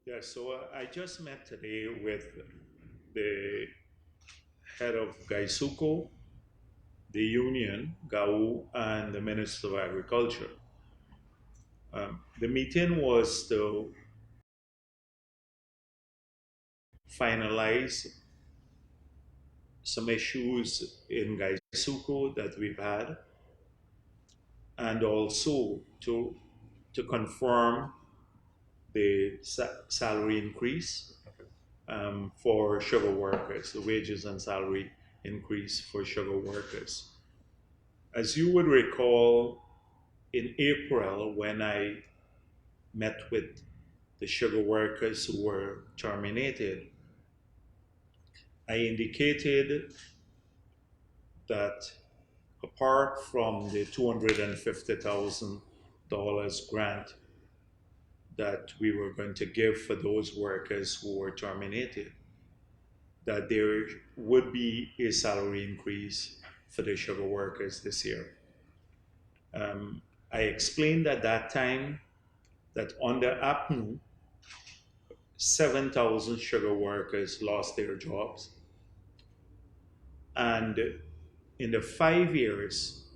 Yeah, so I just met today with the head of GuySuCo, the union, GAU, and the Minister of Agriculture. The meeting was to finalize some issues in GuySuCo that we've had, and also to confirm the salary increase for sugar workers, the wages and salary increase for sugar workers. As you would recall, in April, when I met with the sugar workers who were terminated, I indicated that apart from the $250,000 grant that we were going to give for those workers who were terminated, that there would be a salary increase for the sugar workers this year. I explained at that time that under APNU, 7,000 sugar workers lost their jobs. And in the 5 years,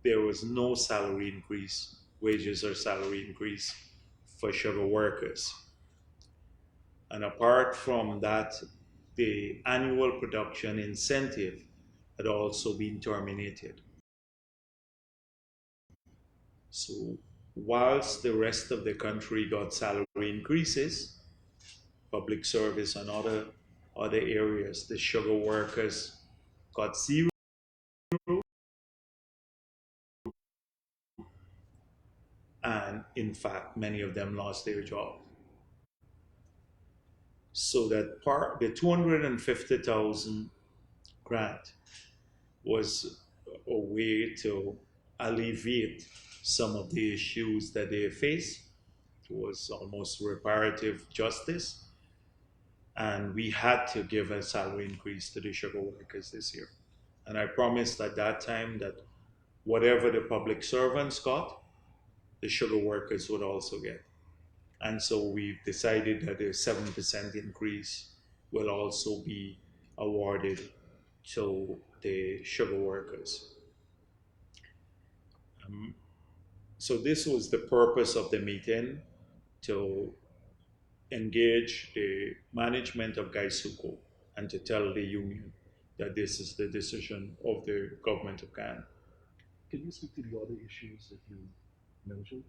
there was no salary increase, wages or salary increase for sugar workers. And apart from that, the annual production incentive had also been terminated. So, whilst the rest of the country got salary increases, public service and other areas, the sugar workers got zero, and in fact, many of them lost their job. So that the 250,000 grant was a way to alleviate some of the issues that they face. It was almost reparative justice, and we had to give a salary increase to the sugar workers this year. And I promised at that time that whatever the public servants got, the sugar workers would also get. And so we've decided that a 7% increase will also be awarded to the sugar workers. So this was the purpose of the meeting, to engage the management of GuySuCo and to tell the union that this is the decision of the government of Ghana. Can you speak to the other issues that you mentioned,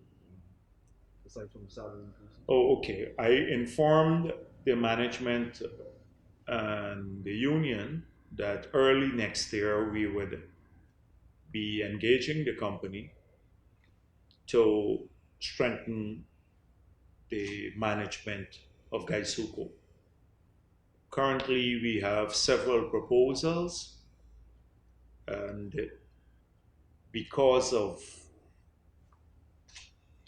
aside from salary increases? Oh, okay. I informed the management and the union that early next year we would be engaging the company to strengthen the management of GuySuCo. Currently, we have several proposals, and because of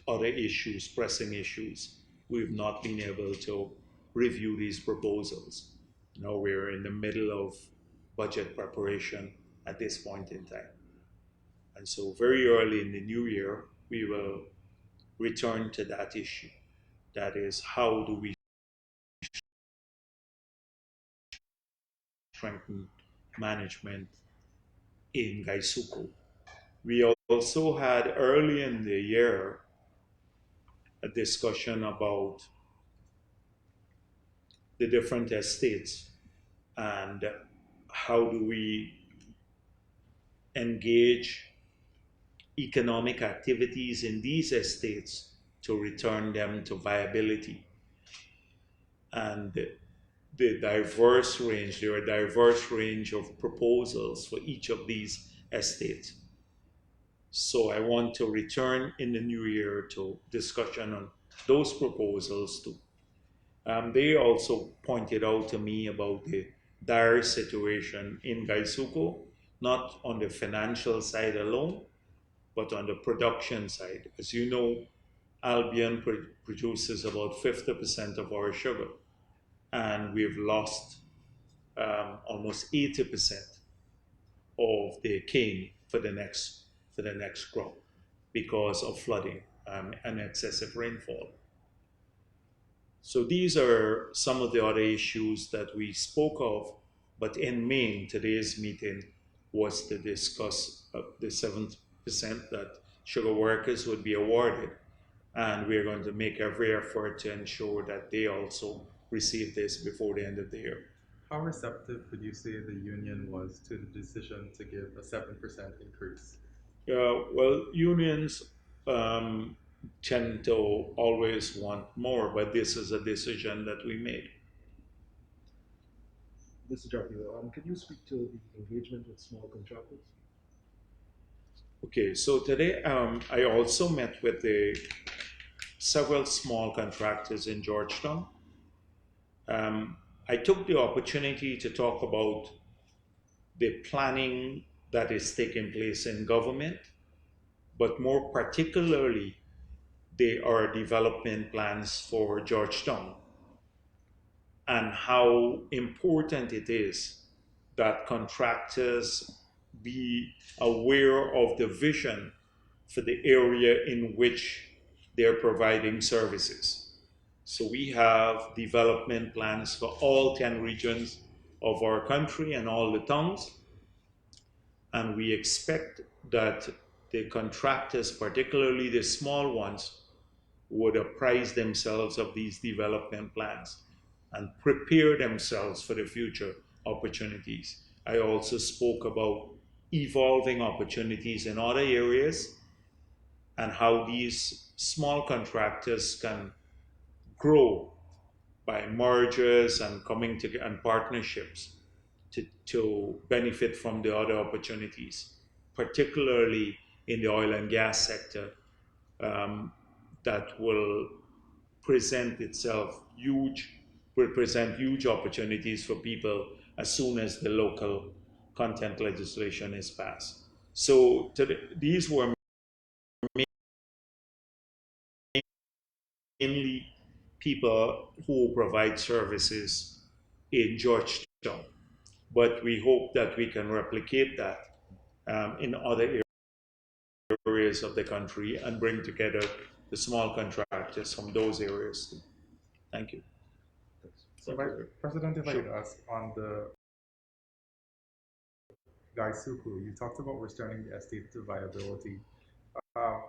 other issues, pressing issues, we've not been able to review these proposals. Now we're in the middle of budget preparation at this point in time. And so, very early in the new year, we will return to that issue. That is, how do we strengthen management in GuySuCo? We also had early in the year a discussion about the different estates and how do we engage economic activities in these estates to return them to viability. And there are a diverse range of proposals for each of these estates. So I want to return in the new year to discussion on those proposals too. They also pointed out to me about the dire situation in GuySuCo, not on the financial side alone, but on the production side. As you know, Albion produces about 50% of our sugar, and we've lost almost 80% of the cane for the next crop because of flooding and excessive rainfall. So these are some of the other issues that we spoke of, but in main, today's meeting was to discuss the 7% that sugar workers would be awarded, and we're going to make every effort to ensure that they also receive this before the end of the year. How receptive would you say the union was to the decision to give a 7% increase? Well, unions um, tend to always want more, but this is a decision that we made. Mr. Jagdeo, can you speak to the engagement with small contractors? Okay, so today I also met with several small contractors in Georgetown. Um, I took the opportunity to talk about the planning that is taking place in government, but more particularly, they are development plans for Georgetown and how important it is that contractors be aware of the vision for the area in which they're providing services. So we have development plans for all 10 regions of our country and all the towns, and we expect that the contractors, particularly the small ones, would apprise themselves of these development plans and prepare themselves for the future opportunities. I also spoke about evolving opportunities in other areas and how these small contractors can grow by mergers and coming together and partnerships to benefit from the other opportunities, particularly in the oil and gas sector, um, that present itself huge will present huge opportunities for people as soon as the local content legislation is passed. So these were mainly people who provide services in Georgetown, but we hope that we can replicate that in other areas of the country and bring together the small contractors from those areas. Thank you. Thanks. So, Thank Vice you. President, if I Sure. could ask on the GuySuCo, you talked about returning the estate to viability. Uh,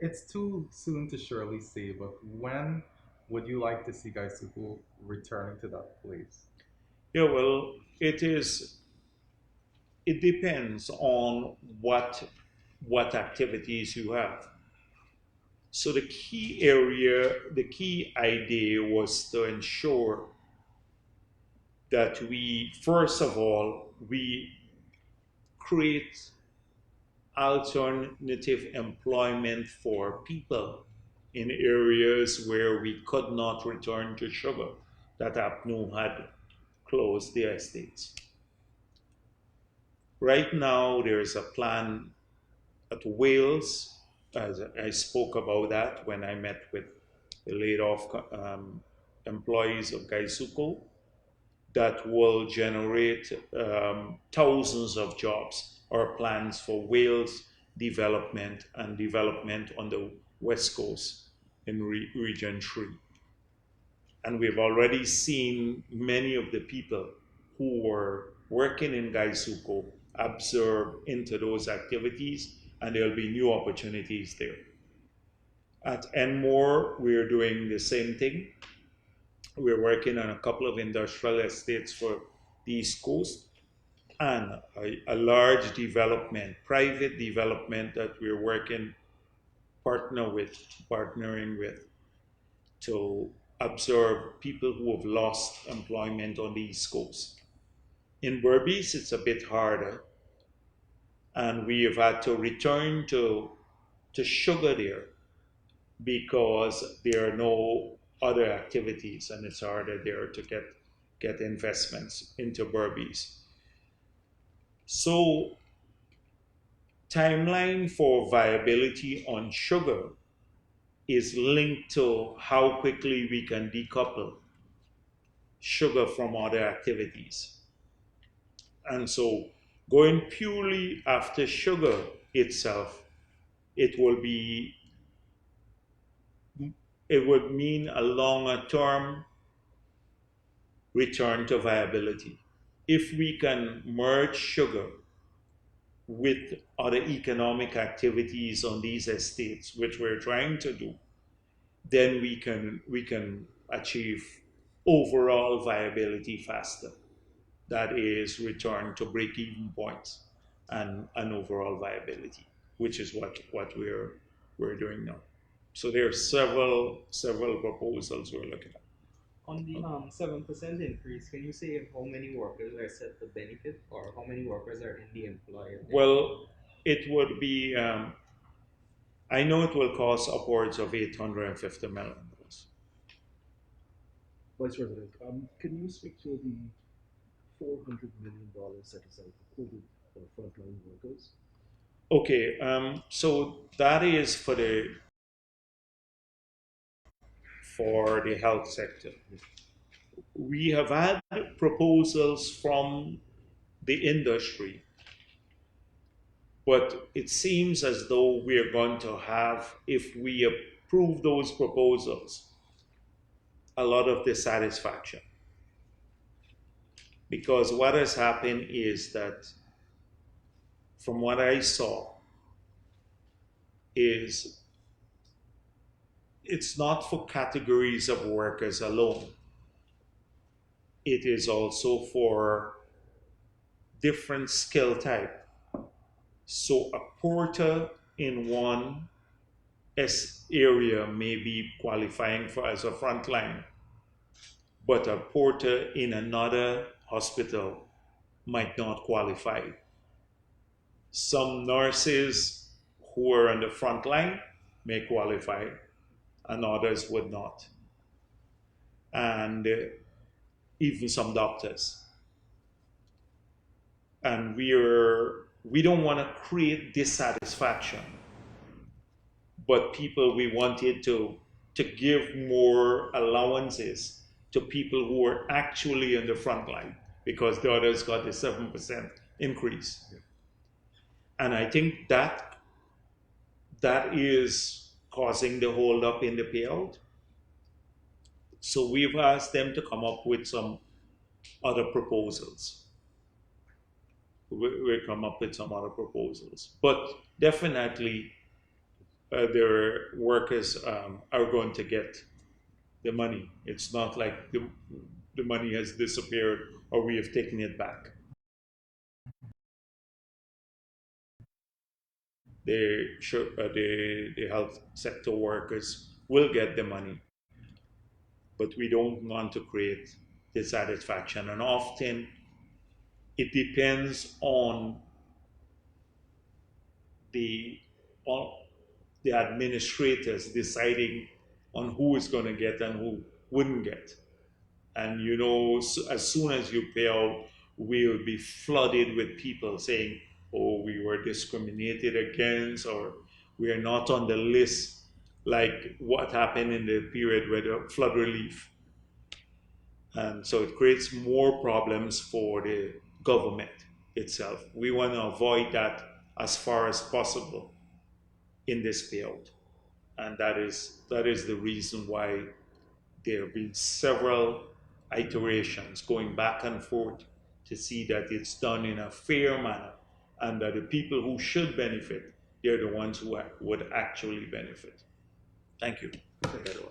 it's too soon to surely say, but when would you like to see GuySuCo returning to that place? Yeah, well, it depends on what activities you have. So the key idea was to ensure that we, first of all, we create alternative employment for people in areas where we could not return to sugar that APNU had closed their estates. Right now, there is a plan at Wales, as I spoke about that when I met with the laid off employees of GuySuCo, that will generate thousands of jobs or plans for Wales development on the West Coast in Region 3. And we've already seen many of the people who were working in GuySuCo absorb into those activities, and there'll be new opportunities there. At Enmore, we're doing the same thing. We're working on a couple of industrial estates for the East Coast and a large development, private development that we're partnering with to absorb people who have lost employment on the East Coast. In Berbice, it's a bit harder, and we have had to return to sugar there because there are no other activities, and it's harder there to get investments into Berbice. So, timeline for viability on sugar is linked to how quickly we can decouple sugar from other activities. And so, going purely after sugar itself, it will be it would mean a longer term return to viability. If we can merge sugar with other economic activities on these estates, which we're trying to do, then we can achieve overall viability faster. That is return to break-even points and overall viability, which is what we're doing now. So there are several proposals we're looking at. On the 7% increase, can you say how many workers are set to benefit, or how many workers are in the employer? Well, it would be. I know it will cost upwards of $850 million. Vice President, can you speak to the $400 million set aside for COVID for frontline workers? Okay, so that is for the health sector. We have had proposals from the industry, but it seems as though we are going to have, if we approve those proposals, a lot of dissatisfaction. Because what has happened is that, from what I saw, is it's not for categories of workers alone. It is also for different skill type. So a porter in one area may be qualifying for as a frontline, but a porter in another hospital might not qualify. Some nurses who are on the front line may qualify, and others would not. And even some doctors. And we don't want to create dissatisfaction, but we wanted to give more allowances to people who are actually in the front line, because the others got a 7% increase. Yeah. And I think that is causing the hold up in the payout. So we've asked them to come up with some other proposals. We'll come up with some other proposals. But definitely, their workers are going to get the money. It's not like the money has disappeared or we have taken it back. The health sector workers will get the money, but we don't want to create dissatisfaction. And often it depends on the on the administrators deciding on who is going to get and who wouldn't get. And as soon as you pay out, we will be flooded with people saying, oh, we were discriminated against, or we are not on the list, like what happened in the period with the flood relief. And so it creates more problems for the government itself. We want to avoid that as far as possible in this payout. And that is the reason why there have been several iterations going back and forth to see that it's done in a fair manner, and that the people who should benefit, they're the ones who would actually benefit. Thank you. Thank you.